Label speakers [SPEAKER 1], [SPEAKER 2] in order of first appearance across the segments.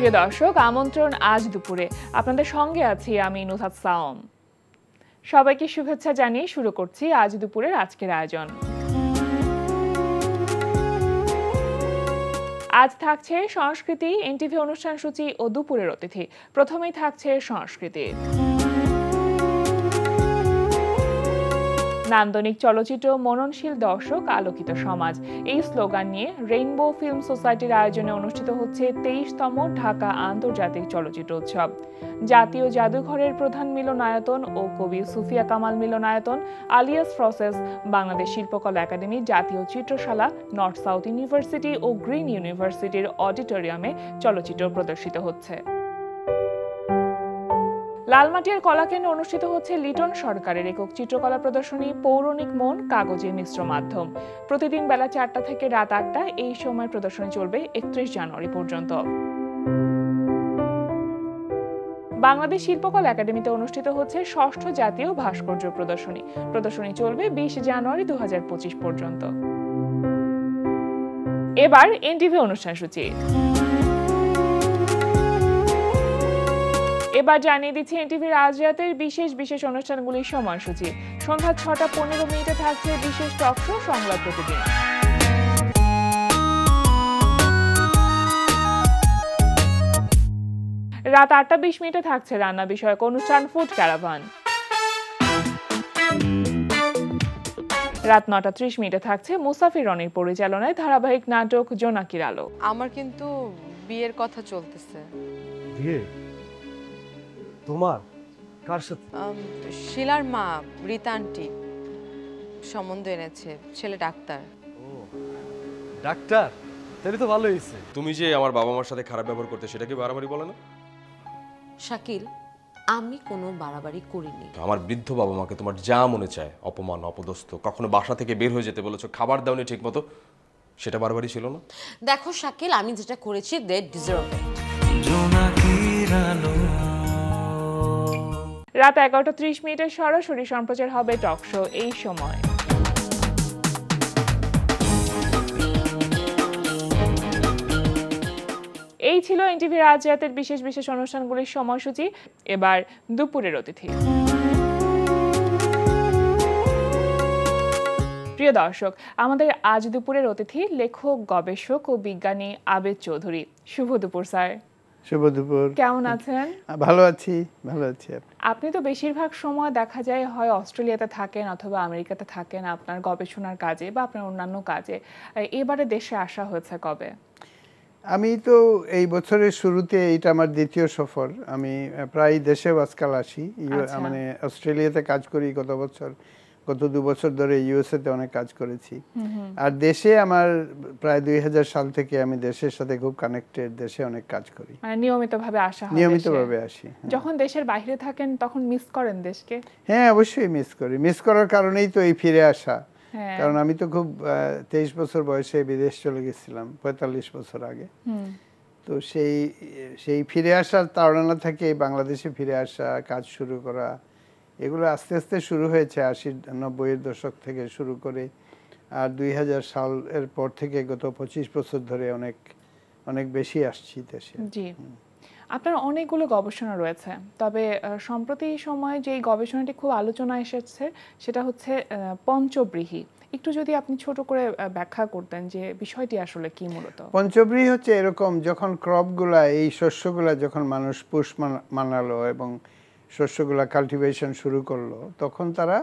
[SPEAKER 1] প্রিয় দর্শক, আমন্ত্রণ আজ দুপুরে। আপনাদের সঙ্গে আছি আমি নুহাত সাওম। সবাইকে শুভেচ্ছা জানিয়ে শুরু করছি আজ দুপুরের আজকের আয়োজন। আজ থাকছে সংস্কৃতি, এনটিভি অনুষ্ঠান সূচি ও দুপুরের অতিথি। প্রথমেই থাকছে সংস্কৃতি। নান্দনিক চলচ্চিত্র, মননশীল দর্শক, আলোকিত সমাজ, এই স্লোগান নিয়ে রেইনবো ফিল্ম সোসাইটির আয়োজনে অনুষ্ঠিত হচ্ছে 23তম ঢাকা আন্তর্জাতিক চলচ্চিত্র উৎসব। জাতীয় জাদুঘরের প্রধান মিলনায়তন ও কবি সুফিয়া কামাল মিলনায়তন, আলিয়াস প্রসেস, বাংলাদেশ শিল্পকলা একাডেমি, জাতীয় চিত্রশালা, নর্থ সাউথ ইউনিভার্সিটি ও গ্রিন ইউনিভার্সিটির অডিটোরিয়ামে চলচ্চিত্র প্রদর্শিত হচ্ছে। লালমাটিয়ার কলাকেন্দ্রে অনুষ্ঠিত হচ্ছে লিটন সরকারের একক চিত্রকলা প্রদর্শনী পৌরাণিক মন, কাগজে মিশ্র মাধ্যম। প্রতিদিন বেলা 4টা থেকে রাত 8টা এই সময় প্রদর্শনী চলবে 31 জানুয়ারি পর্যন্ত। বাংলাদেশ শিল্পকলা একাডেমিতে অনুষ্ঠিত হচ্ছে 6ষ্ঠ জাতীয় ভাস্কর্য প্রদর্শনী। প্রদর্শনী চলবে 20 জানুয়ারি 2025 পর্যন্ত। এবার এনটিভি অনুষ্ঠান সূচি। এবার জানিয়ে দিচ্ছি এনটিভির আজ রাতের বিশেষ অনুষ্ঠানগুলির সময়সূচি। সন্ধ্যা 6টা 15 মিনিটে থাকছে বিশেষ টক শো সংলাপ প্রতিদিন। রাত 8টা 20 মিনিটে থাকছে রান্না বিষয়ক অনুষ্ঠান ফুড ক্যারাভান। রাত 9টা 30 মিনিটে থাকছে মুসাফির রনির পরিচালনায় ধারাবাহিক নাটক জোনাকির আলো।
[SPEAKER 2] আমার কিন্তু বিয়ের কথা চলতেছে।
[SPEAKER 3] বিয়ে? তোমার কার সাথে?
[SPEAKER 2] শিলার মা রীতা আন্টি সম্বন্ধ এনেছে, ছেলে ডাক্তার।
[SPEAKER 3] ও ডাক্তার, তাহলে তো ভালো হয়েছে।
[SPEAKER 4] তুমি যে আমার বাবা মার সাথে খারাপ ব্যবহার করতে, সেটা কি বাড়াবাড়ি বলে না?
[SPEAKER 5] শাকিল, আমি কোনো বাড়াবাড়ি করিনি।
[SPEAKER 4] আমার বৃদ্ধ বাবা মাকে তোমার যা মনে চায় অপমান, অপদস্থ, কখনো বাসা থেকে বের হয়ে যেতে বলেছো, খাবার দাওনি ঠিক মতো, সেটা বাড়াবাড়ি ছিল না?
[SPEAKER 5] দেখো শাকিল, আমি যেটা করেছি দে ডিজার্ভ ইট।
[SPEAKER 1] রাত 11টা 30 মিনিটের সরাসরি সম্প্রচার হবে টক শো এই সময়। এই ছিল এনটিভির আজ রাতের বিশেষ অনুষ্ঠানগুলির সময়সূচি। এবার দুপুরের অতিথি। প্রিয় দর্শক, আমাদের আজ দুপুরের অতিথি লেখক, গবেষক ও বিজ্ঞানী আবেদ চৌধুরী। শুভ দুপুর স্যার।
[SPEAKER 6] শুভ দুপুর।
[SPEAKER 1] কেমন আছেন?
[SPEAKER 6] ভালো আছি।
[SPEAKER 1] আপনি তো বেশিরভাগ সময় দেখা যায় হয় অস্ট্রেলিয়াতে থাকেন অথবা আমেরিকাতে থাকেন আপনার গবেষণার কাজে বা আপনার অন্যান্য কাজে। এবারে দেশে আসা হয়েছে কবে?
[SPEAKER 6] আমি তো এই বছরের শুরুতে, এটা আমার দ্বিতীয় সফর। আমি প্রায় দেশে আজকাল আসি। মানে অস্ট্রেলিয়াতে কাজ করি গত 2 বছর ধরে ইউএসএতে অনেক কাজ করেছি। আর দেশে আমার প্রায় 2000 সাল থেকে আমি দেশের সাথে খুব কানেক্টেড, দেশে অনেক কাজ করি।
[SPEAKER 1] মানে নিয়মিতভাবে আসা হয়?
[SPEAKER 6] নিয়মিতভাবে আসি।
[SPEAKER 1] যখন দেশের বাইরে থাকেন তখন মিস করেন দেশকে?
[SPEAKER 6] হ্যাঁ, অবশ্যই মিস করি। মিস করার কারণেই তো এই ফিরে আসা। কারণ আমি তো খুব 23 বছর বয়সে বিদেশ চলে গেছিলাম 45 বছর আগে। তো সেই ফিরে আসার তাড়না থেকে বাংলাদেশে ফিরে আসা, কাজ শুরু করা, এগুলো আস্তে আস্তে শুরু হয়েছে 80-90-এর দশক থেকে শুরু করে। আর 2000 সালের পর থেকে গত 25 বছর ধরে অনেক বেশি আসছি দেশে।
[SPEAKER 1] জি, আপনার অনেকগুলো গবেষণা রয়েছে, তবে সম্প্রতি সময়ে যে গবেষণাটি খুব আলোচনায় এসেছে সেটা হচ্ছে পঞ্চব্রীহি। একটু যদি আপনি ছোট করে ব্যাখ্যা করতেন যে বিষয়টি আসলে কি মূলত?
[SPEAKER 6] পঞ্চব্রীহি হচ্ছে এরকম, যখন ক্রপগুলা, এই শস্যগুলা যখন মানুষ পুষ মানালো এবং শস্যগুলা কাল্টিভেশন শুরু করলো, তখন তারা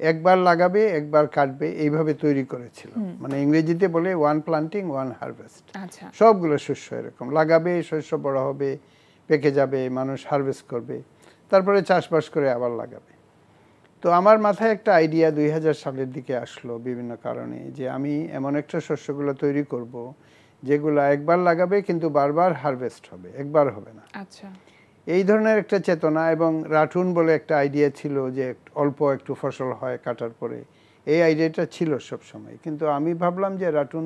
[SPEAKER 6] একবার লাগাবে একবার কাটবে, এইভাবে তৈরি করেছিল। মানে ইংরেজিতে বলে 1 planting 1 harvest।
[SPEAKER 1] আচ্ছা,
[SPEAKER 6] সবগুলো শস্য এরকম লাগাবে, শস্য বড় হবে, পেকে যাবে, মানুষ হারভেস্ট করবে, তারপরে চাষবাস করে আবার লাগাবে। তো আমার মাথায় একটা আইডিয়া 2000 সালের দিকে আসলো বিভিন্ন কারণে, যে আমি এমন একটা শস্যগুলো তৈরি করব যেগুলো একবার লাগাবে কিন্তু বারবার হারভেস্ট হবে, একবার হবে না।
[SPEAKER 1] আচ্ছা, এই
[SPEAKER 6] ধরনের একটা চেতনা। এবং রাটুন বলে একটা আইডিয়া ছিল যে অল্প একটু ফসল হয় কাটার পরে, এই আইডিয়াটা ছিল সব সময়। কিন্তু আমি ভাবলাম যে রাটুন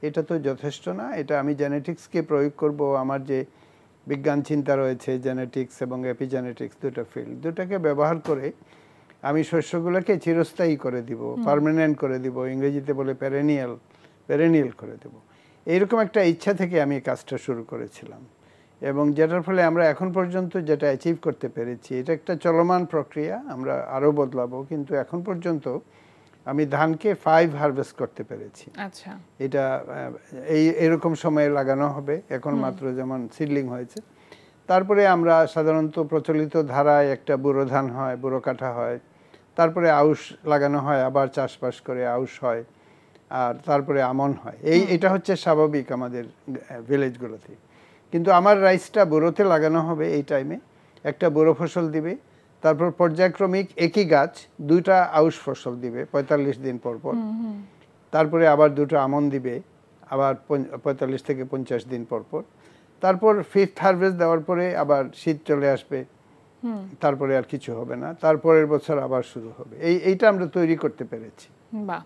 [SPEAKER 6] এটা তো যথেষ্ট না, এটা আমি জেনেটিক্সকে প্রয়োগ করব। আমার যে বিজ্ঞান চিন্তা রয়েছে, জেনেটিক্স এবং এপিজেনেটিক্স, দুটো ফিল্ড, দুটাকে ব্যবহার করে আমি শস্যগুলোকে চিরস্থায়ী করে দিব, পার্মানেন্ট করে দিব, ইংরেজিতে বলে পেরেনিয়াল করে দেব। এইরকম একটা ইচ্ছা থেকে আমি কাজটা শুরু করেছিলাম। এবং যেটার ফলে আমরা এখন পর্যন্ত যেটা অ্যাচিভ করতে পেরেছি, এটা একটা চলমান প্রক্রিয়া, আমরা আরও বদলাবো, কিন্তু এখন পর্যন্ত আমি ধানকে 5 হারভেস্ট করতে পেরেছি।
[SPEAKER 1] আচ্ছা,
[SPEAKER 6] এটা এরকম সময়ে লাগানো হবে, এখন মাত্র যেমন সিডলিং হয়েছে। তারপরে আমরা সাধারণত প্রচলিত ধারায় একটা বুড়ো ধান হয়, বুড়ো কাটা হয়, তারপরে আউশ লাগানো হয়, আবার চাষবাস করে আউশ হয়, আর তারপরে আমন হয়। এটা হচ্ছে স্বাভাবিক আমাদের ভিলেজগুলোতে। কিন্তু আমার রাইসটা বুড়োতে লাগানো হবে এই টাইমে, একটা বুড়ো ফসল দিবে, তারপর পর্যায়ক্রমিক একই গাছ 2টা আউশ ফসল দিবে 45 দিন পর পর, তারপরে আবার 2টো আমন দিবে আবার 45 থেকে 50 দিন পর পর, তারপর 5th হারভেস্ট দেওয়ার পরে আবার শীত চলে আসবে, তারপরে আর কিছু হবে না, তারপরের বছর আবার শুরু হবে। এইটা আমরা তৈরি করতে পেরেছি।
[SPEAKER 1] বাহ,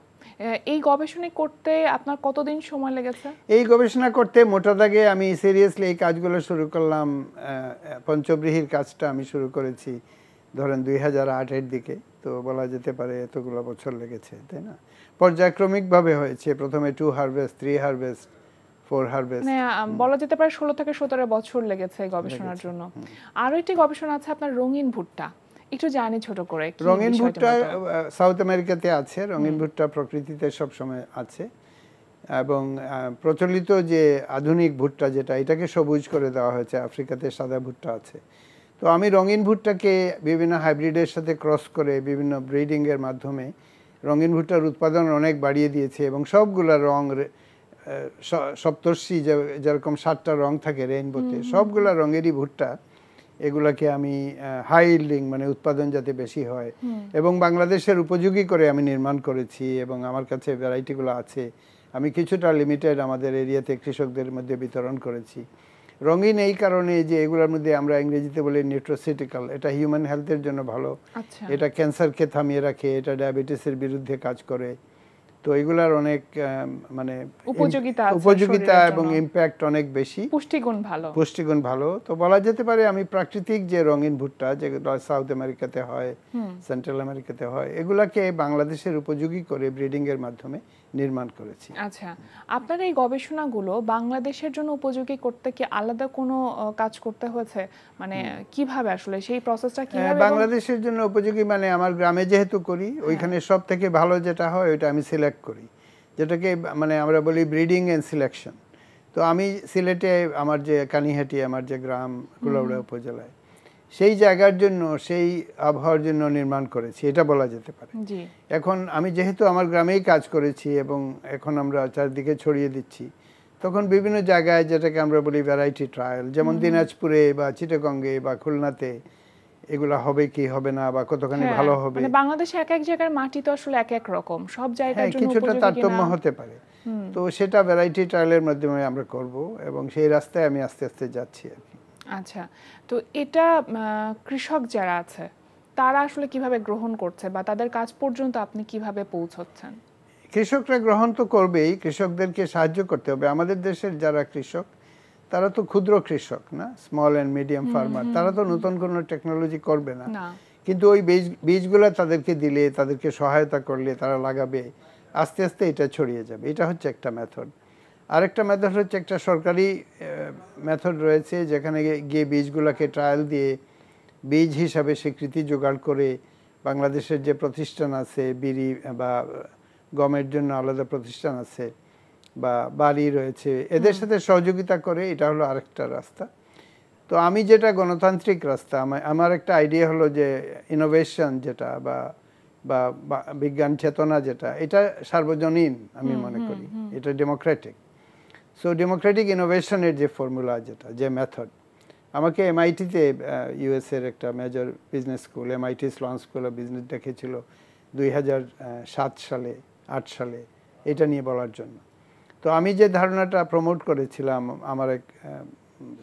[SPEAKER 1] এই গবেষণা করতে আপনার কতদিন সময় লেগেছে?
[SPEAKER 6] এই গবেষণা করতে মোটা দাগে আমি সিরিয়াসলি এই কাজগুলো শুরু করলাম, পঞ্চব্রীহির কাজটা আমি শুরু করেছি ধরেন 2008-এর দিকে, তো বলা যেতে পারে এতগুলো বছর লেগেছে, তাই না? পর্যায়ক্রমিকভাবে হয়েছে, প্রথমে 2 হারভেস্ট, 3 হারভেস্ট, 4 হারভেস্ট,
[SPEAKER 1] বলা যেতে পারে 16 থেকে 17 বছর লেগেছে এই গবেষণার জন্য। আরো একটি গবেষণা আছে আপনার রঙিন ভুট্টা, একটু জানি ছোট করে।
[SPEAKER 6] রঙিন ভুট্টা সাউথ আমেরিকাতে আছে, রঙিন ভুট্টা প্রকৃতিতে সবসময় আছে, এবং প্রচলিত যে আধুনিক ভুট্টা যেটা, এটাকে সবুজ করে দেওয়া হয়েছে, আফ্রিকাতে সাদা ভুট্টা আছে। তো আমি রঙিন ভুট্টাকে বিভিন্ন হাইব্রিডের সাথে ক্রস করে বিভিন্ন ব্রিডিংয়ের মাধ্যমে রঙিন ভুট্টার উৎপাদন অনেক বাড়িয়ে দিয়েছে, এবং সবগুলা রং সপ্তর্ষি যেরকম 7টা রং থাকে রেইনবোতে, সবগুলা রঙেরই ভুট্টা, এগুলাকে আমি হাই ইল্ডিং মানে উৎপাদন যাতে বেশি হয় এবং বাংলাদেশের উপযোগী করে আমি নির্মাণ করেছি, এবং আমার কাছে ভ্যারাইটিগুলো আছে। আমি কিছুটা লিমিটেড আমাদের এরিয়াতে কৃষকদের মধ্যে বিতরণ করেছি। রঙিন এই কারণে যে এগুলোর মধ্যে আমরা ইংরেজিতে বলি নিউট্রাসিউটিক্যাল, এটা হিউম্যান হেলথের জন্য ভালো, এটা ক্যান্সারকে থামিয়ে রাখে, এটা ডায়াবেটিসের বিরুদ্ধে কাজ করে। তো এগুলার অনেক মানে উপযোগিতা এবং ইমপ্যাক্ট অনেক বেশি, পুষ্টিগুণ ভালো। তো বলা যেতে পারে আমি প্রাকৃতিক যে রঙিন ভুট্টা যেগুলো সাউথ আমেরিকাতে হয়, সেন্ট্রাল আমেরিকাতে হয়, এগুলাকে বাংলাদেশের উপযোগী করে ব্রিডিং এর মাধ্যমে নির্মাণ করেছি।
[SPEAKER 1] আচ্ছা, আপনার এই গবেষণাগুলো বাংলাদেশের জন্য উপযোগী করতে কি আলাদা কোনো কাজ করতে হয়েছে? মানে কিভাবে আসলে সেই প্রসেসটা কিভাবে?
[SPEAKER 6] বাংলাদেশের জন্য উপযোগী মানে আমার গ্রামে যেহেতু করি, ওইখানে সব থেকে ভালো যেটা হয় ওইটা আমি সিলেক্ট করি, যেটাকে মানে আমরা বলি ব্রিডিং এন্ড সিলেকশন। তো আমি সিলেটে আমার যে কানিহাটি, আমার যে গ্রাম কুলাউড়া উপজেলায়, সেই জায়গার জন্য, সেই আবহাওয়ার জন্য নির্মাণ করেছি, এটা বলা যেতে পারে। এখন আমি যেহেতু আমার গ্রামেই কাজ করেছি এবং এখন আমরা চারদিকে ছড়িয়ে দিচ্ছি, তখন বিভিন্ন জায়গায় যেটাকে আমরা বলি ভ্যারাইটি ট্রায়াল, যেমন দিনাজপুরে বা চিটাগঙ্গে বা খুলনাতে এগুলা হবে কি হবে না বা কতখানি ভালো হবে।
[SPEAKER 1] মানে বাংলাদেশে এক এক জায়গার মাটি তো আসলে এক এক রকম, সব জায়গার জন্য
[SPEAKER 6] কিছুটা তারতম্য হতে পারে। তো সেটা ভ্যারাইটি ট্রায়ালের মাধ্যমে আমরা করব এবং সেই রাস্তায় আমি আস্তে আস্তে যাচ্ছি আর কি।
[SPEAKER 1] আচ্ছা, তো এটা কৃষক যারা আছে তারা আসলে কিভাবে গ্রহণ করছে বা তাদের কাজ পর্যন্ত আপনি কিভাবে পৌঁছাচ্ছেন?
[SPEAKER 6] কৃষকরা গ্রহণ তো করবেই, কৃষকদেরকে সাহায্য করতে হবে। আমাদের দেশের যারা কৃষক তারা তো ক্ষুদ্র কৃষক না, স্মল অ্যান্ড মিডিয়াম ফার্মার, তারা তো নতুন কোনো টেকনোলজি করবে না, কিন্তু ওই বীজগুলো তাদেরকে দিলে, তাদেরকে সহায়তা করলে তারা লাগাবে, আস্তে আস্তে এটা ছড়িয়ে যাবে। এটা হচ্ছে একটা মেথড। আরেকটা মেথড হচ্ছে একটা সরকারি মেথড রয়েছে, যেখানে গিয়ে বীজগুলোকে ট্রায়াল দিয়ে বীজ হিসাবে স্বীকৃতি জোগাড় করে বাংলাদেশের যে প্রতিষ্ঠান আছে, বিড়ি বা গমের জন্য আলাদা প্রতিষ্ঠান আছে বা বাড়ি রয়েছে, এদের সাথে সহযোগিতা করে, এটা হলো আরেকটা রাস্তা। তো আমি যেটা গণতান্ত্রিক রাস্তা, আমার একটা আইডিয়া হলো যে ইনোভেশন যেটা বা বিজ্ঞান চেতনা যেটা, এটা সার্বজনীন আমি মনে করি, এটা ডেমোক্রেটিক। সো ডেমোক্রেটিক ইনোভেশনের যে ফর্মুলা যেটা, যে মেথড, আমাকে এমআইটিতে ইউএসের একটা major business school, MIT Sloan school of business ডেকেছিল 2007 সালে 8 সালে এটা নিয়ে বলার জন্য। তো আমি যে ধারণাটা প্রমোট করেছিলাম, আমার এক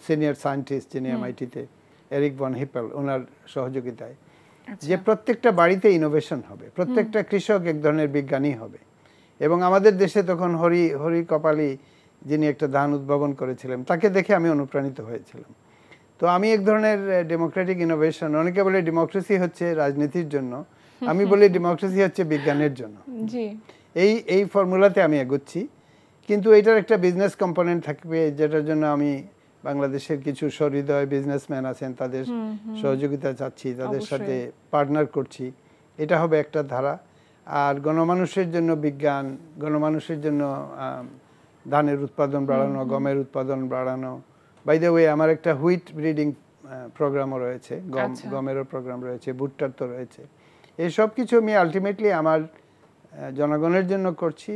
[SPEAKER 6] সিনিয়র সায়েন্টিস্ট যিনি এমআইটিতে, এরিক ভন হিপেল, ওনার সহযোগিতায়, যে প্রত্যেকটা বাড়িতে ইনোভেশন হবে, প্রত্যেকটা কৃষক এক ধরনের বিজ্ঞানী হবে। এবং আমাদের দেশে তখন হরি কপালি যিনি একটা ধান উদ্ভাবন করেছিলেন, তাকে দেখে আমি অনুপ্রাণিত হয়েছিলাম। তো আমি এক ধরনের ডেমোক্রেটিক ইনোভেশন, অনেকে বলে ডেমোক্রেসি হচ্ছে রাজনীতির জন্য, আমি বলি ডেমোক্রেসি হচ্ছে বিজ্ঞানের জন্য। এই ফর্মুলাতে আমি এগোচ্ছি, কিন্তু এটার একটা বিজনেস কম্পোনেন্ট থাকবে, যেটার জন্য আমি বাংলাদেশের কিছু সহৃদয় বিজনেসম্যান আছেন, তাদের সহযোগিতা চাচ্ছি, তাদের সাথে পার্টনার করছি, এটা হবে একটা ধারা। আর গণমানুষের জন্য বিজ্ঞান, গণমানুষের জন্য ধানের উৎপাদন বাড়ানো, গমের উৎপাদন বাড়ানো। বাই দ্য ওয়ে আমার একটা হুইট ব্রিডিং প্রোগ্রামও রয়েছে, গমেরও প্রোগ্রাম রয়েছে, ভুট্টার তো রয়েছে। এইসব কিছু আমি আলটিমেটলি আমার জনগণের জন্য করছি,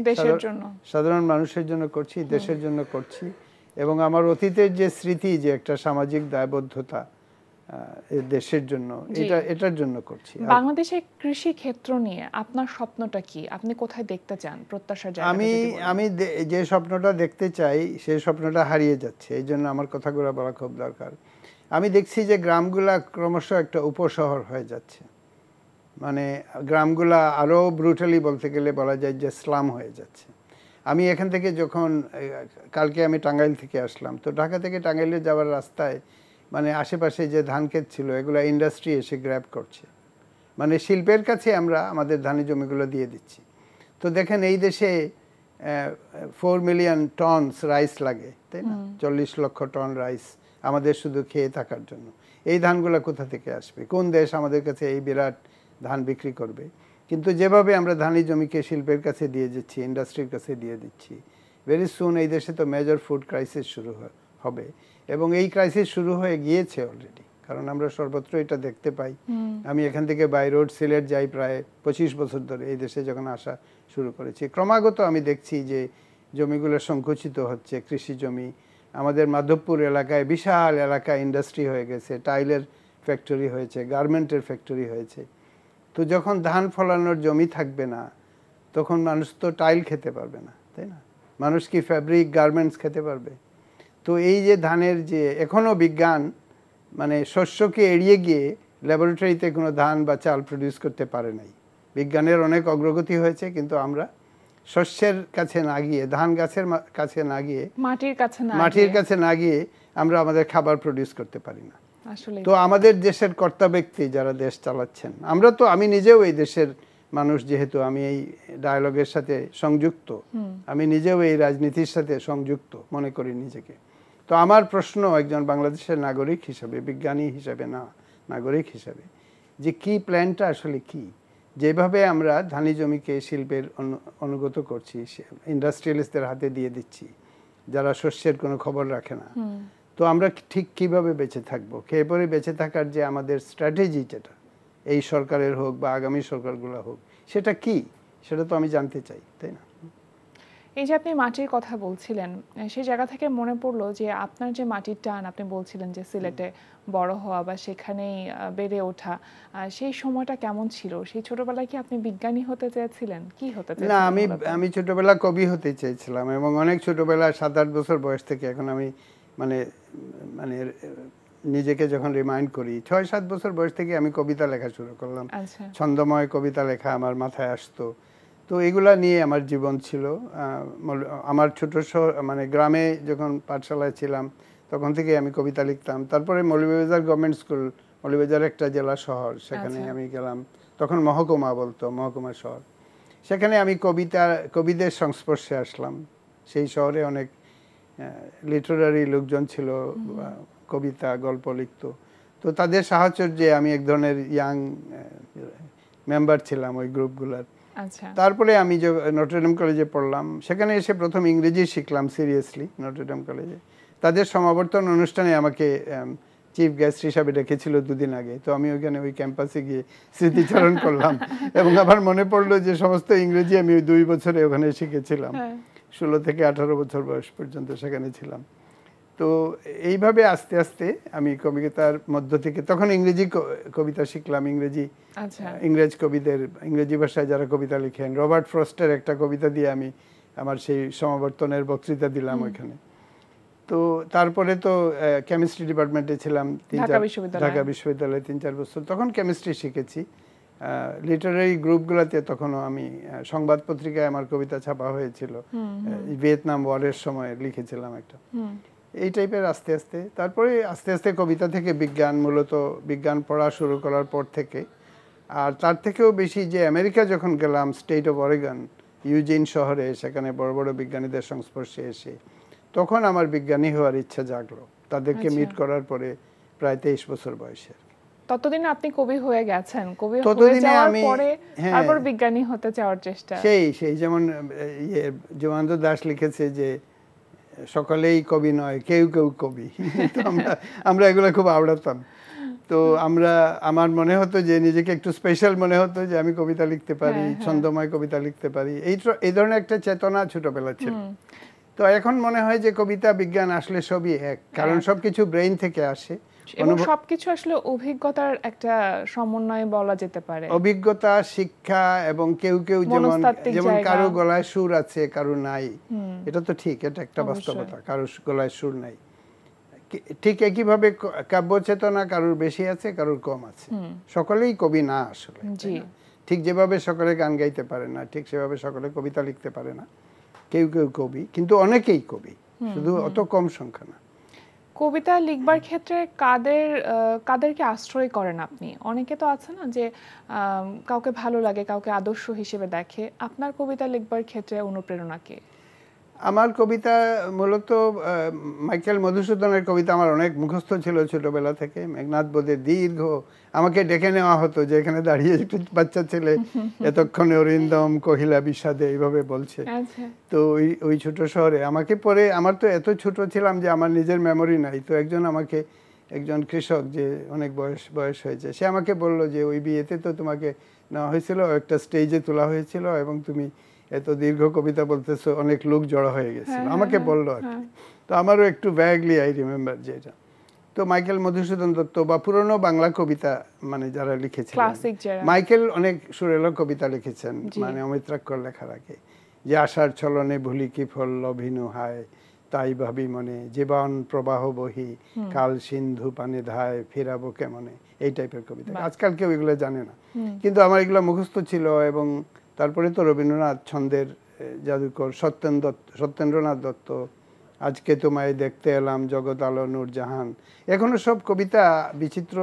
[SPEAKER 6] সাধারণ মানুষের জন্য করছি, দেশের জন্য করছি। এবং আমার অতীতের যে স্মৃতি, যে একটা সামাজিক দায়বদ্ধতা দেশের জন্য, এটার জন্য করছি।
[SPEAKER 1] বাংলাদেশের কৃষি ক্ষেত্র নিয়ে আপনার স্বপ্নটা কি? আপনি কোথায় দেখতে চান? প্রত্যাশার জায়গা।
[SPEAKER 6] আমি যে স্বপ্নটা দেখতে চাই সেই স্বপ্নটা হারিয়ে যাচ্ছে, এই জন্য আমার কথাগুলো বলা খুব দরকার। আমি দেখছি যে গ্রামগুলা ক্রমশ একটা উপশহর হয়ে যাচ্ছে, মানে গ্রামগুলা আরো ব্রুটালি বলতে গেলে বলা যায় যে স্লাম হয়ে যাচ্ছে। আমি এখান থেকে যখন কালকে আমি টাঙ্গাইল থেকে আসলাম, তো ঢাকা থেকে টাঙ্গাইলে যাওয়ার রাস্তায় মানে আশেপাশে যে ধান ক্ষেত ছিল এগুলো ইন্ডাস্ট্রি এসে গ্র্যাব করছে, মানে শিল্পের কাছে আমরা আমাদের ধানি জমিগুলো দিয়ে দিচ্ছি। তো দেখেন এই দেশে 4 মিলিয়ন টনস রাইস লাগে, তাই না? 40 লক্ষ টন রাইস আমাদের শুধু খেয়ে থাকার জন্য। এই ধানগুলো কোথা থেকে আসবে? কোন দেশ আমাদের কাছে এই বিরাট ধান বিক্রি করবে? কিন্তু যেভাবে আমরা ধানি জমিকে শিল্পের কাছে দিয়ে দিচ্ছি, ইন্ডাস্ট্রির কাছে দিয়ে দিচ্ছি, ভেরি সুন এই দেশে তো মেজর ফুড ক্রাইসিস শুরু হবে। এবং এই ক্রাইসিস শুরু হয়ে গিয়েছে অলরেডি, কারণ আমরা সর্বত্র এটা দেখতে পাই। আমি এখান থেকে বাই রোড সিলেট যাই প্রায় 25 বছর ধরে, এই দেশে যখন আসা শুরু করেছি ক্রমাগত আমি দেখছি যে জমিগুলো সংকুচিত হচ্ছে, কৃষি জমি। আমাদের মাধবপুর এলাকায় বিশাল এলাকা ইন্ডাস্ট্রি হয়ে গেছে, টাইলের ফ্যাক্টরি হয়েছে, গার্মেন্টের ফ্যাক্টরি হয়েছে। তো যখন ধান ফলানোর জমি থাকবে না, তখন মানুষ তো টাইল খেতে পারবে না, তাই না? মানুষ কি ফ্যাব্রিক গার্মেন্টস খেতে পারবে? তো এই যে ধানের যে এখনও বিজ্ঞান মানে শস্যকে এড়িয়ে গিয়ে ল্যাবরেটরিতে কোনো ধান বা চাল প্রডিউস করতে পারে নাই। বিজ্ঞানের অনেক অগ্রগতি হয়েছে, কিন্তু আমরা শস্যের কাছে না গিয়ে, ধান গাছের কাছে না গিয়ে, মাটির কাছে না গিয়ে আমরা আমাদের খাবার প্রডিউস করতে পারি না। তো আমাদের দেশের কর্তা ব্যক্তি যারা দেশ চালাচ্ছেন, আমি নিজেও এই দেশের মানুষ, যেহেতু আমি এই ডায়ালগের সাথে সংযুক্ত, আমি নিজেও এই রাজনীতির সাথে সংযুক্ত মনে করি নিজেকে। তো আমার প্রশ্ন একজন বাংলাদেশের নাগরিক হিসাবে, বিজ্ঞানী হিসাবে না, নাগরিক হিসাবে, যে কি প্ল্যানটা আসলে কি? যেভাবে আমরা ধানি জমিকে শিল্পের অনুগত করছি, ইন্ডাস্ট্রিয়ালিস্টদের হাতে দিয়ে দিচ্ছি যারা শস্যের কোনো খবর রাখে না, তো আমরা ঠিক কিভাবে বেঁচে থাকবো? খেয়ে পরে বেঁচে থাকার যে আমাদের স্ট্র্যাটেজি, যেটা এই সরকারের হোক বা আগামী সরকারগুলো হোক, সেটা কি? সেটা তো আমি জানতে চাই, তাই না?
[SPEAKER 1] এই যে আপনি মাটির কথা বলছিলেন, সেই জায়গা থেকে মনে পড়লো যে আপনার যে মাটির টান, আপনি বলছিলেন যে সিলেটে বড় হওয়া বা সেখানেই বেড়ে ওঠা, সেই সময়টা কেমন ছিল? সেই ছোটবেলায় কি আপনি বিজ্ঞানী হতে চেয়েছিলেন? কি হতে চেয়েছিলেন?
[SPEAKER 6] না, আমি ছোটবেলা কবি হতে চেয়েছিলাম, এবং অনেক ছোটবেলায় 7-8 বছর বয়স থেকে, এখন আমি মানে নিজেকে যখন রিমাইন্ড করি, 6-7 বছর বয়স থেকে আমি কবিতা লেখা শুরু করলাম। ছন্দময় কবিতা লেখা আমার মাথায় আসতো। তো এগুলা নিয়ে আমার জীবন ছিল। আমার ছোট মানে গ্রামে যখন পাঠশালায় ছিলাম তখন থেকে আমি কবিতা লিখতাম। তারপরে মৌলভীবাজার গভর্নমেন্ট স্কুল, মৌলভীবাজার একটা জেলা শহর, সেখানে আমি গেলাম, তখন মহকুমা বলতো, মহকুমা শহর। সেখানে আমি কবিদের সংস্পর্শে আসলাম। সেই শহরে অনেক লিটারারি লোকজন ছিল, কবিতা গল্প লিখতো। তো তাদের সাহচর্যে আমি এক ধরনের ইয়াং মেম্বার ছিলাম ওই গ্রুপগুলোর। তারপরে আমি নটরডেম কলেজে পড়লাম, সেখানে এসে প্রথম ইংরেজি শিখলাম সিরিয়াসলি নটরডেম কলেজে। তাদের সমাবর্তন অনুষ্ঠানে আমাকে চিফ গেস্ট হিসাবে ডেকেছিল 2 দিন আগে। তো আমি ওইখানে ওই ক্যাম্পাসে গিয়ে স্মৃতিচারণ করলাম, এবং আবার মনে পড়লো যে সমস্ত ইংরেজি আমি ওই 2 বছরে ওখানে শিখেছিলাম। 16 থেকে 18 বছর বয়স পর্যন্ত সেখানে ছিলাম। তো এইভাবে আস্তে আস্তে আমি কবিতার মধ্য থেকে, তখন ইংরেজি কবিতা শিখলাম, ইংরেজ কবিদের, ইংরেজি ভাষায় যারা কবিতা লিখেন, রবার্ট ফ্রস্টের একটা কবিতা দিয়ে আমি আমার সেই সমাবর্তনের বক্তৃতা দিলাম ওইখানে। তো তারপরে তো কেমিস্ট্রি ডিপার্টমেন্টে ছিলাম ঢাকা বিশ্ববিদ্যালয়ে 3-4 বছর, তখন কেমিস্ট্রি শিখেছি। লিটারারি গ্রুপগুলোতে তখনও আমি সংবাদ পত্রিকায় আমার কবিতা ছাপা হয়েছিল, ভিয়েতনাম ওয়ারের সময় লিখেছিলাম একটা, এই টাইপের। তারপরে আস্তে আস্তে কবিতা থেকে বিজ্ঞান, মূলত বিজ্ঞান পড়া শুরু করার পর থেকে, আর তার থেকেও বেশি যে আমেরিকা যখন গেলাম, স্টেট অফ অরেগন, ইউজিন শহরে, সেখানে বড় বড় বিজ্ঞানীদের সংস্পর্শে এসে তখন আমার বিজ্ঞানী হওয়ার ইচ্ছা জাগলো। তাদেরকে মিট করার পরে প্রায় 23 বছর বয়সে।
[SPEAKER 1] ততদিন আপনি কবি হয়ে গেছেন, কবি হয়ে
[SPEAKER 6] ততদিনে
[SPEAKER 1] যাওয়ার
[SPEAKER 6] আমি
[SPEAKER 1] পরে তারপর বিজ্ঞানী হতে চাওয়ার চেষ্টা।
[SPEAKER 6] সেই যেমন যোগানন্দ দাস লিখেছে যে সকলেই কবি নয়, কেউ কেউ কবি। তো আমরা এগুলো খুব আওড়াতাম। তো আমার মনে হতো যে নিজেকে একটু স্পেশাল মনে হতো যে আমি কবিতা লিখতে পারি, ছন্দময় কবিতা লিখতে পারি, এই ধরনের একটা চেতনা ছোটবেলা ছিল। তো এখন মনে হয় যে কবিতা বিজ্ঞান আসলে সবই এক, কারণ সবকিছু ব্রেইন থেকে আসে
[SPEAKER 1] এবং সবকিছু আসলে অভিজ্ঞতার একটা সমন্বয় বলা যেতে পারে।
[SPEAKER 6] অভিজ্ঞতা, শিক্ষা এবং কেউ কেউ যেমন কারো গলায় সুর আছে কারো নাই, এটা তো ঠিক, এটা একটা বাস্তবতা, কারো গলায় সুর নাই। ঠিক একইভাবে কাব্য চেতনা কারোর বেশি আছে কারোর কম আছে, সকলেই কবি না আসলে। ঠিক যেভাবে সকলে গান গাইতে পারে না, ঠিক সেভাবে সকলে কবিতা লিখতে পারে না। কেউ কেউ কবি, কিন্তু অনেকেই কবি, শুধু অত কম সংখ্যা না।
[SPEAKER 1] কবিতা লিখবার ক্ষেত্রে কাদেরকে আশ্রয় করেন আপনি? অনেকে তো আছে না যে কাউকে ভালো লাগে, কাউকে আদর্শ হিসেবে দেখে। আপনার কবিতা লিখবার ক্ষেত্রে অনুপ্রেরণা কে?
[SPEAKER 6] আমার কবিতা মূলত মাইকেল মধুসূদনের কবিতা আমার অনেক মুখস্থ ছিল ছোটবেলা থেকে। মেঘনাদ বোধের দীর্ঘ, আমাকে ডেকে নেওয়া হতো যে এখানে দাঁড়িয়ে একটু বাচ্চা ছেলে এতক্ষণে অরিন্দম কহিলা বিষাদে এইভাবে বলছে। তো ওই ছোট শহরে আমাকে পরে, আমার তো এত ছোট ছিলাম যে আমার নিজের মেমোরি নাই। তো একজন কৃষক যে অনেক বয়স হয়েছে, সে আমাকে বললো যে ওই বিয়েতে তো তোমাকে নেওয়া হয়েছিল, একটা স্টেজে তোলা হয়েছিল এবং তুমি এত দীর্ঘ কবিতা বলতেছো, অনেক লোক জড়ো হয়ে গেছিল, আমাকে বললো আর কি। তো আমারও একটু ভ্যাগলি আই রিমেম্বার যেটা। তো মাইকেল মধুসূদন দত্ত বা পুরনো বাংলা কবিতা মানে যারা লিখেছেন, মাইকেল অনেক সুরেলা কবিতা লিখেছেন, মানে অমিত্রাক্ষর লেখার আগে, যে আশার ছলনে ভুলি কি ফল লভিনু হায়, তাই ভাবি মনে জীবন প্রবাহ বহি, কাল সিন্ধু পানে ধায় ফেরাবো কেমনে, এই টাইপের কবিতা। আজকাল কেউ এগুলো জানে না, কিন্তু আমার এগুলো মুখস্থ ছিল। এবং তারপরে তো রবীন্দ্রনাথ ছন্দের জাদুকর সত্যেন্দ্রনাথ দত্ত, আজকে তোমায় দেখতে এলাম, জগৎ আলো নূরজাহান, এখনো সব কবিতা বিচিত্র।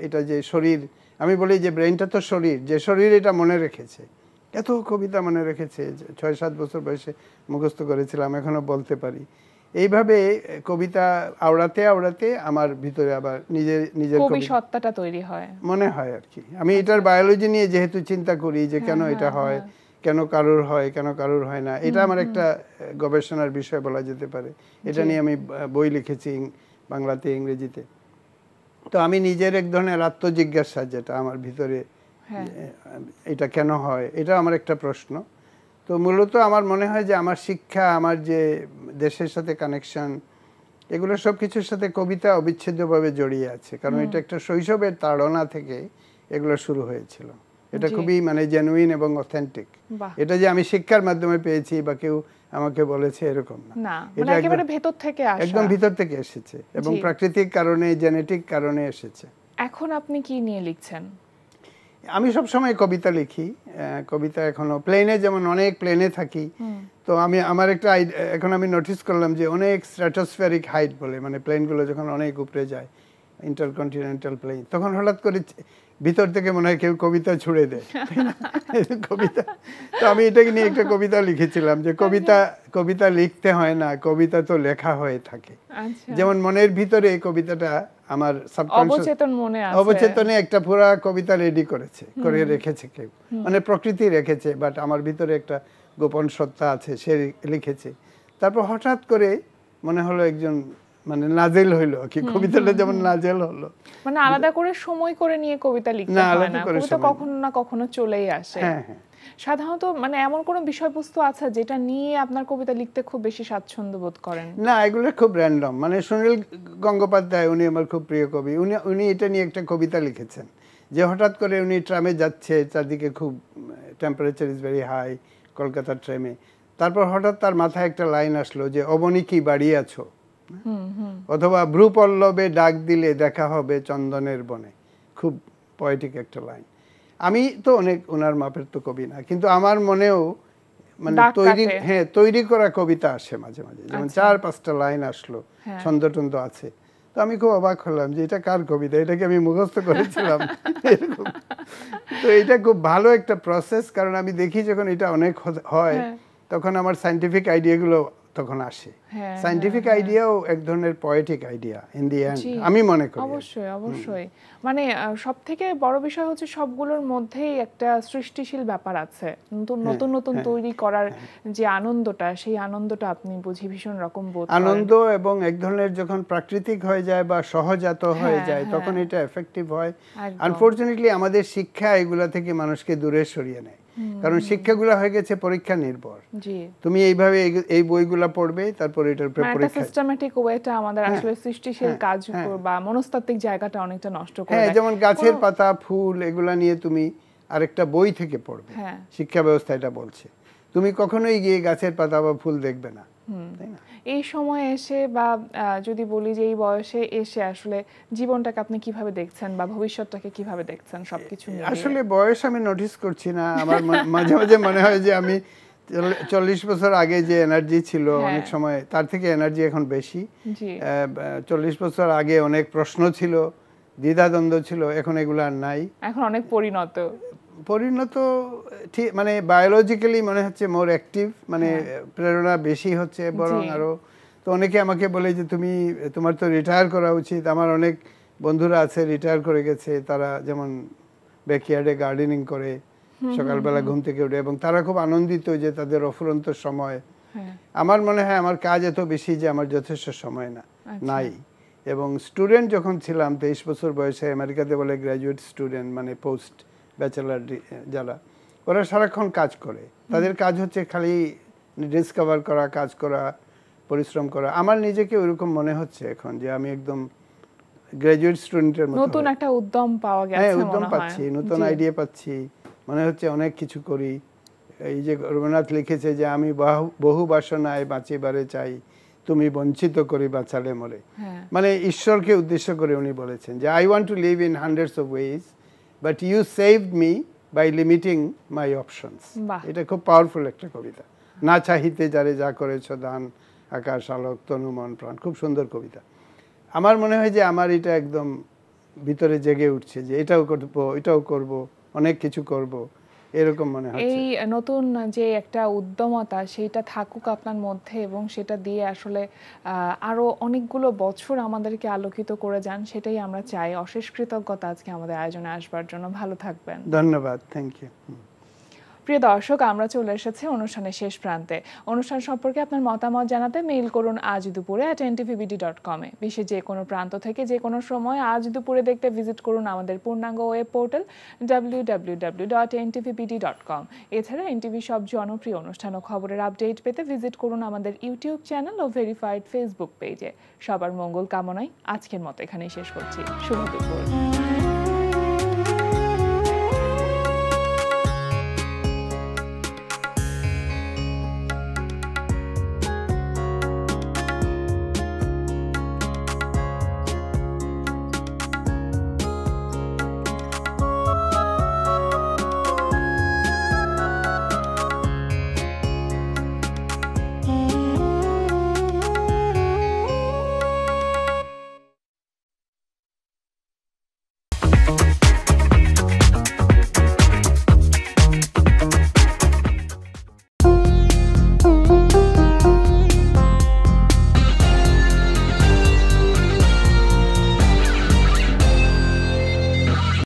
[SPEAKER 6] এটা যে শরীর, আমি বলি যে ব্রেইনটা তো শরীর, যে শরীর এটা মনে রেখেছে, এত কবিতা মনে রেখেছে, 6-7 বছর বয়সে মুখস্থ করেছিলাম, এখনো বলতে পারি। এইভাবে কবিতা আওড়াতে আওড়াতে আমার ভিতরে আবার নিজের
[SPEAKER 1] কবি সত্তাটা তৈরি হয়
[SPEAKER 6] মনে হয় আর কি। আমি এটার বায়োলজি নিয়ে যেহেতু চিন্তা করি যে কেন এটা হয়, কেন কারোর হয়, কেন কারোর হয় না, এটা আমার একটা গবেষণার বিষয় বলা যেতে পারে। এটা নিয়ে আমি বই লিখেছি বাংলাতে, ইংরেজিতে। তো আমি নিজের এক ধরনের আত্মজিজ্ঞাসা, যেটা আমার ভিতরে, এটা কেন হয়, এটা আমার একটা প্রশ্ন। তো মূলত আমার মনে হয় যে আমার শিক্ষা, আমার যে দেশের সাথে কানেকশন, এগুলো সব কিছুর সাথে কবিতা অবিচ্ছেদ্যভাবে জড়িয়ে আছে, কারণ এটা একটা শৈশবের তাড়না থেকে এগুলো শুরু হয়েছিল। এটা খুবই মানে জেনুইন এবং অথেন্টিক। এটা যে আমি শিক্ষার মাধ্যমে পেয়েছি বা কেউ আমাকে বলেছে এরকম না, এটা একেবারে ভেতর থেকে আসা, একদম ভিতর থেকে এসেছে এবং প্রাকৃতিক কারণে, জেনেটিক কারণে এসেছে।
[SPEAKER 1] এখন আপনি কি নিয়ে লিখছেন?
[SPEAKER 6] আমি সব সময় কবিতা লিখি। কবিতা এখনো প্লেনে, যেমন অনেক প্লেনে থাকি, তো আমার একটা এখন আমি নোটিস করলাম যে অনেক স্ট্র্যাটোস্ফেরিক হাইট বলে, মানে প্লেনগুলো যখন অনেক উপরে যায়, ইন্টারকন্টিনেন্টাল প্লেন, তখন হঠাৎ করে ভিতর থেকে মনে হয় কেউ কবিতা ছুড়ে দেয় কবিতা। তো আমি এটাকে নিয়ে একটা কবিতা লিখেছিলাম যে কবিতা লিখতে হয় না, কবিতা তো লেখা হয়ে থাকে। যেমন মনের ভিতরে এই কবিতাটা আমার অবচেতনে একটা পুরা কবিতা রেডি করে রেখেছে কেউ, মানে প্রকৃতি রেখেছে, বাট আমার ভিতরে একটা গোপন সত্তা আছে, সে লিখেছে। তারপর হঠাৎ করে মনে হলো একজন মানে নাজেল হইলো কি, কবিতাটা যেমন নাজেল হলো,
[SPEAKER 1] মানে আলাদা করে সময় করে নিয়ে কবিতা লিখতে হয় না, কবিতা কখনো না কখনো চলেই আসে। সাধারণত মানে এমন কোন বিষয়বস্তু আছে যেটা নিয়ে আপনার কবিতা লিখতে খুব বেশি স্বাচ্ছন্দ্য বোধ করেন?
[SPEAKER 6] না, এগুলো খুব র্যান্ডম। মানে সুনীল গঙ্গোপাধ্যায়, উনি আমার খুব প্রিয় কবি, উনি এটা নিয়ে একটা কবিতা লিখেছেন যে হঠাৎ করে উনি ট্রামে যাচ্ছে, চারদিকে খুব টেম্পারেচার ইজ ভেরি হাই, কলকাতার ট্রেনে, তারপর হঠাৎ তার মাথায় একটা লাইন আসলো যে অবনী কি বাড়ি আছো, অথবা ভ্রুপল্লবে ডাক দিলে দেখা হবে চন্দনের বনে। খুব পয়েটিক একটা লাইন। আমি তো অনেক ওনার মাপের তো কবি না, কিন্তু আমার মনেও মানে তৈরি করা কবিতা আসে মাঝে মাঝে, যেমন 4-5টা লাইন আসলো, ছন্দ টন্দ আছে। তো আমি খুব অবাক হলাম যে এটা কার কবিতা, এটাকে আমি মুখস্থ করেছিলাম এরকম। তো এটা খুব ভালো একটা প্রসেস, কারণ আমি দেখি যখন এটা অনেক হয় তখন আমার সায়েন্টিফিক আইডিয়াগুলো তখন আসে। সায়েন্টিফিক আইডিয়াও এক ধরনের poetic idea in the end, আমি মনে করি।
[SPEAKER 1] অবশ্যই অবশ্যই, মানে সবথেকে বড় বিষয় হচ্ছে সবগুলোর মধ্যেই একটা সৃষ্টিশীল ব্যাপার আছে। নতুন নতুন তৈরি করার যে আনন্দটা, সেই আনন্দটা আপনি বুঝি ভীষণ রকম বোধ করেন।
[SPEAKER 6] আনন্দ এবং এক ধরনের যখন প্রাকৃতিক হয়ে যায় বা সহজাত হয়ে যায় তখন এটা এফেক্টিভ হয়। আনফরচুনেটলি আমাদের শিক্ষা এগুলা থেকে মানুষকে দূরে সরিয়ে নেয়, কারণ শিক্ষাগুলো হয়ে গেছে পরীক্ষা নির্ভর। তুমি এইভাবে এই বইগুলা পড়বে, তারপর এটার উপরে পরীক্ষা।
[SPEAKER 1] সিস্টেম্যাটিক ওয়েটা আমাদের আসলে সৃষ্টিশীল কাজ বা মনস্তাত্ত্বিক জায়গাটা অনেকটা নষ্ট করে দেয়।
[SPEAKER 6] যেমন গাছের পাতা ফুল এগুলা নিয়ে তুমি আরেকটা বই থেকে পড়বে, শিক্ষা ব্যবস্থা এটা বলছে। তুমি কখনোই গিয়ে গাছের পাতা বা ফুল দেখবে না, তাই না?
[SPEAKER 1] এই সময় এসে বা যদি বলি যে এই বয়সে এসে আসলে জীবনটাকে আপনি কিভাবে দেখছেন বা ভবিষ্যৎটাকে কিভাবে দেখছেন সবকিছু নিয়ে?
[SPEAKER 6] আসলে বয়স আমি নোটিস করছি না। আমার মাঝে মাঝে মনে হয় যে আমি 40 বছর আগে যে এনার্জি ছিল অনেক সময়, তার থেকে এনার্জি এখন বেশি। 40 বছর আগে অনেক প্রশ্ন ছিল, দ্বিধাদ্বন্দ্ব ছিল, এখন এগুলো আর নাই।
[SPEAKER 1] এখন অনেক পরিণত
[SPEAKER 6] ঠিক, মানে বায়োলজিক্যালি মনে হচ্ছে মোর অ্যাক্টিভ, মানে প্রেরণা বেশি হচ্ছে বরং আরো। তো অনেকে আমাকে বলে যে তোমার তো রিটায়ার করা উচিত। আমার অনেক বন্ধুরা আছে রিটায়ার করে গেছে, তারা যেমন ব্যাকইয়ার্ডে গার্ডেনিং করে, সকালবেলা ঘুম থেকে উঠে, এবং তারা খুব আনন্দিত যে তাদের অফুরন্ত সময়। আমার মনে হয় আমার কাজ এত বেশি যে আমার যথেষ্ট সময় নাই। এবং স্টুডেন্ট যখন ছিলাম 23 বছর বয়সে, আমেরিকাতে বলে গ্র্যাজুয়েট স্টুডেন্ট, মানে পোস্ট ব্যাচেলার যারা, ওরা সারাক্ষণ কাজ করে। তাদের কাজ হচ্ছে খালি ডিসকভার করা, কাজ করা, পরিশ্রম করা। আমার নিজেকে ওইরকম মনে হচ্ছে এখন যে আমি একদম গ্র্যাজুয়েট স্টুডেন্টের মতো।
[SPEAKER 1] নতুন একটা উদ্যম পাওয়া গেছে,
[SPEAKER 6] হ্যাঁ উদ্যম পাচ্ছি, নতুন আইডিয়া পাচ্ছি, মনে হচ্ছে অনেক কিছু করি। এই যে রবীন্দ্রনাথ লিখেছে যে আমি বহু বাসনায় বাঁচিবারে চাই, তুমি বঞ্চিত করি বাঁচালে মরে। মানে ঈশ্বরকে উদ্দেশ্য করে উনি বলেছেন যে I want to live in hundreds of ways but you saved me by limiting my options. এটা খুব পাওয়ারফুল একটা কবিতা। না চাহিতে যারে যা করেছ দান, আকাশ আলোক তনু মন প্রাণ, খুব সুন্দর কবিতা। আমার মনে হয় যে আমার এটা একদম ভিতরে জেগে উঠছে যে এটাও করবো, এটাও করব, অনেক কিছু করব, এরকম মনে হচ্ছে।
[SPEAKER 1] এই নতুন যে একটা উদ্যমতা সেটা থাকুক আপনার মধ্যে, এবং সেটা দিয়ে আসলে আরো অনেকগুলো বছর আমাদেরকে আলোকিত করে যান, সেটাই আমরা চাই। অশেষ কৃতজ্ঞতা আজকে আমাদের আয়োজনে আসবার জন্য। ভালো থাকবেন।
[SPEAKER 6] ধন্যবাদ, থ্যাংক ইউ।
[SPEAKER 1] প্রিয় দর্শক, আমরা চলে এসেছি অনুষ্ঠানের শেষ প্রান্তে। অনুষ্ঠান সম্পর্কে আপনার মতামত জানাতে মেইল করুন আজ দুপুরে @ntvbd.com এ। বিশ্বের যে কোনো প্রান্ত থেকে যে কোনো সময় আজ দুপুরে দেখতে ভিজিট করুন আমাদের পূর্ণাঙ্গ ওয়েব পোর্টাল www.ntvbd.com। এছাড়া এনটিভি সব জনপ্রিয় অনুষ্ঠান ও খবরের আপডেট পেতে ভিজিট করুন আমাদের ইউটিউব চ্যানেল ও ভেরিফাইড ফেসবুক পেজে। সবার মঙ্গল কামনায় আজকের মতো এখানেই শেষ করছি। শুভ দুপুর।